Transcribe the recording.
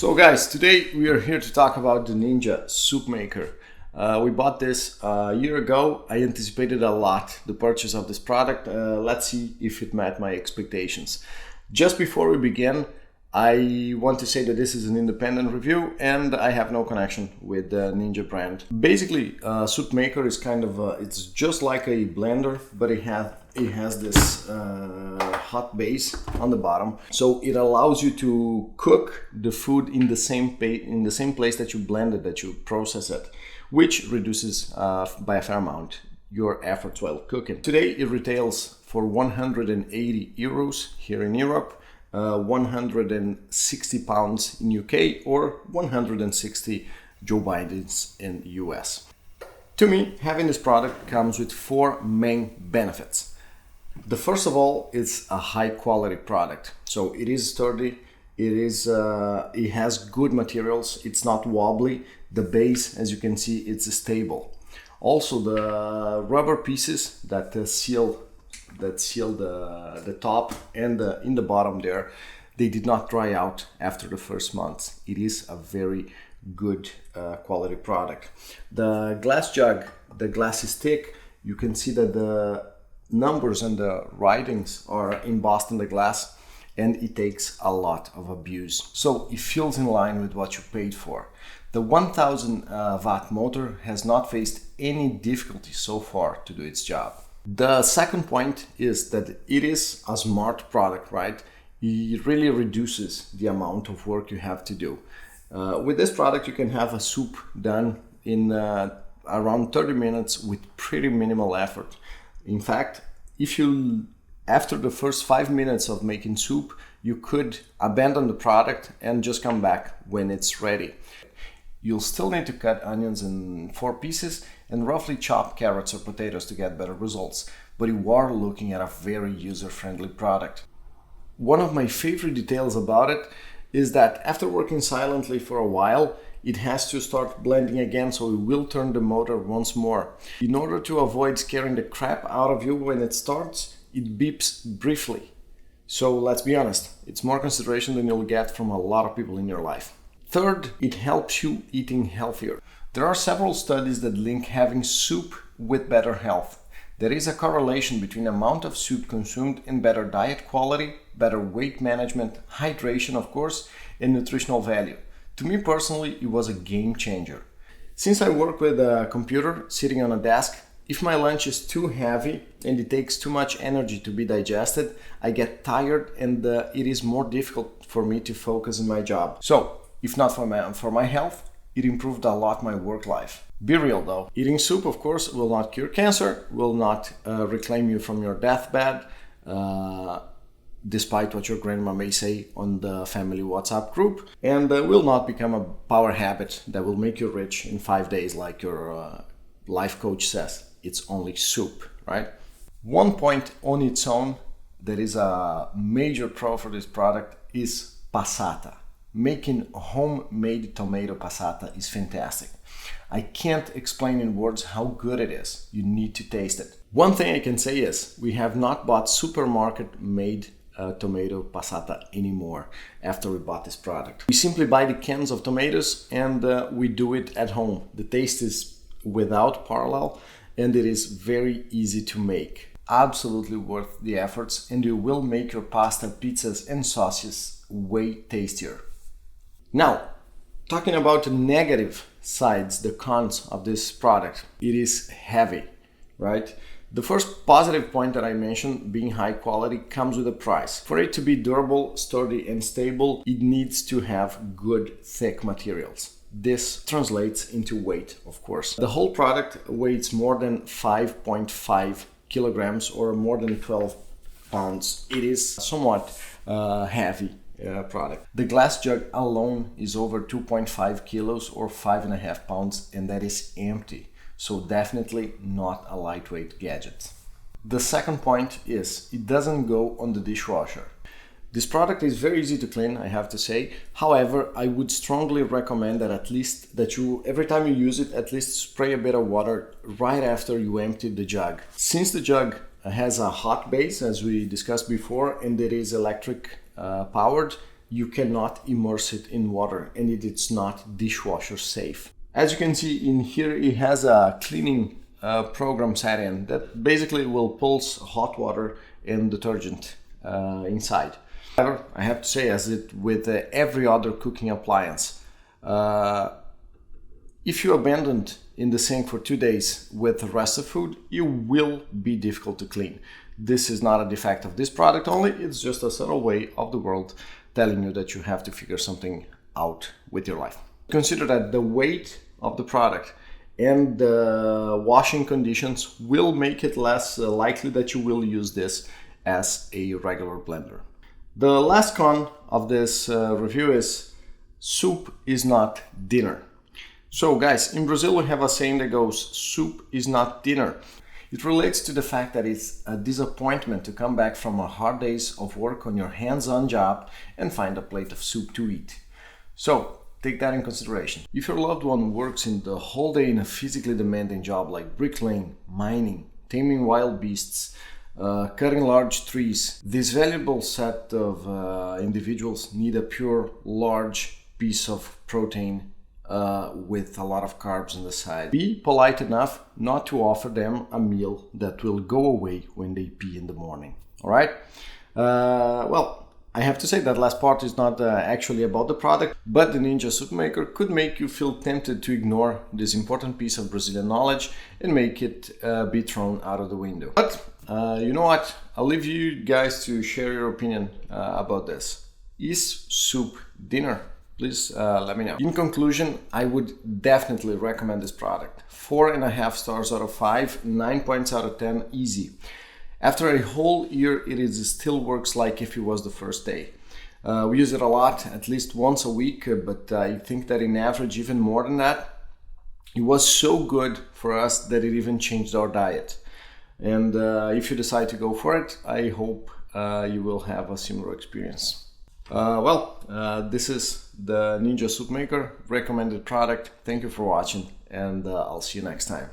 So guys, today we are here to talk about the Ninja Soup Maker. We bought this a year ago. I anticipated a lot the purchase of this product. Let's see if it met my expectations. Just before we begin, I want to say that this is an independent review and I have no connection with the Ninja brand. Basically, Soup Maker is kind of, it's just like a blender, but it has this hot base on the bottom, so it allows you to cook the food in the same place that you blend it, that you process it, which reduces by a fair amount your efforts while cooking. Today it retails for 180 euros here in Europe, 160 pounds in UK, or 160 Joe Bidens in US. To me, having this product comes with four main benefits. The first of all is a high quality product. So it is sturdy, it has good materials, it's not wobbly. The base, as you can see, it's stable. Also the rubber pieces that seal the top and in the bottom there, they did not dry out after the first month. It is a very good quality product. The glass jug, the glass is thick. You can see that the numbers and the writings are embossed in the glass, and it takes a lot of abuse. So it feels in line with what you paid for. The 1000 watt motor has not faced any difficulty so far to do its job. The second point is that it is a smart product, right? It really reduces the amount of work you have to do. With this product, you can have a soup done in around 30 minutes with pretty minimal effort. In fact, after the first 5 minutes of making soup, you could abandon the product and just come back when it's ready. You'll still need to cut onions in 4 pieces and roughly chop carrots or potatoes to get better results, but you are looking at a very user-friendly product. One of my favorite details about it is that after working silently for a while, it has to start blending again, so it will turn the motor once more. In order to avoid scaring the crap out of you when it starts, it beeps briefly. So let's be honest, it's more consideration than you'll get from a lot of people in your life. Third, it helps you eating healthier. There are several studies that link having soup with better health. There is a correlation between amount of soup consumed and better diet quality, better weight management, hydration of course, and nutritional value. To me personally, it was a game changer. Since I work with a computer sitting on a desk, if my lunch is too heavy and it takes too much energy to be digested, I get tired and it is more difficult for me to focus on my job. So, if not for my health, it improved a lot my work life. Be real though, eating soup of course will not cure cancer, will not reclaim you from your deathbed, despite what your grandma may say on the family WhatsApp group, and will not become a power habit that will make you rich in 5 days like your life coach says. It's only soup, right? One point on its own that is a major pro for this product is passata. Making homemade tomato passata is fantastic. I can't explain in words how good it is. You need to taste it. One thing I can say is we have not bought supermarket made tomato passata anymore after we bought this product. We simply buy the cans of tomatoes and we do it at home. The taste is without parallel and it is very easy to make. Absolutely worth the efforts, and you will make your pasta, pizzas and sauces way tastier. Now, talking about the negative sides, the cons of this product, it is heavy, right? The first positive point that I mentioned, being high quality, comes with a price. For it to be durable, sturdy and stable, it needs to have good, thick materials. This translates into weight, of course. The whole product weighs more than 5.5 kilograms or more than 12 pounds. It is somewhat heavy product. The glass jug alone is over 2.5 kilos or 5.5 pounds, and that is empty. So definitely not a lightweight gadget. The second point is it doesn't go on the dishwasher. This product is very easy to clean, I have to say. However, I would strongly recommend that you every time you use it, at least spray a bit of water right after you empty the jug. Since the jug has a hot base, as we discussed before, and it is electric powered, you cannot immerse it in water, and it's not dishwasher safe. As you can see in here, it has a cleaning program set in that basically will pulse hot water and detergent inside. However, I have to say, as it with every other cooking appliance, if you abandon it in the sink for 2 days with the rest of food, it will be difficult to clean. This is not a defect of this product only, it's just a subtle way of the world telling you that you have to figure something out with your life. Consider that the weight of the product and the washing conditions will make it less likely that you will use this as a regular blender. The last con of this review is soup is not dinner. So guys, in Brazil we have a saying that goes, soup is not dinner. It relates to the fact that it's a disappointment to come back from a hard days of work on your hands-on job and find a plate of soup to eat. So take that in consideration. If your loved one works in the whole day in a physically demanding job like bricklaying, mining, taming wild beasts, cutting large trees, this valuable set of individuals need a pure, large piece of protein with a lot of carbs on the side. Be polite enough not to offer them a meal that will go away when they pee in the morning. All right? Well, I have to say that last part is not actually about the product, but the Ninja Soup Maker could make you feel tempted to ignore this important piece of Brazilian knowledge and make it be thrown out of the window. But you know what? I'll leave you guys to share your opinion about this. Is soup dinner? Please let me know. In conclusion, I would definitely recommend this product. 4.5 stars out of 5, 9 points out of 10, easy. After a whole year, it still works like if it was the first day. We use it a lot, at least once a week, but I think that in average even more than that. It was so good for us that it even changed our diet. And if you decide to go for it, I hope you will have a similar experience. This is the Ninja Soup Maker recommended product. Thank you for watching, and I'll see you next time.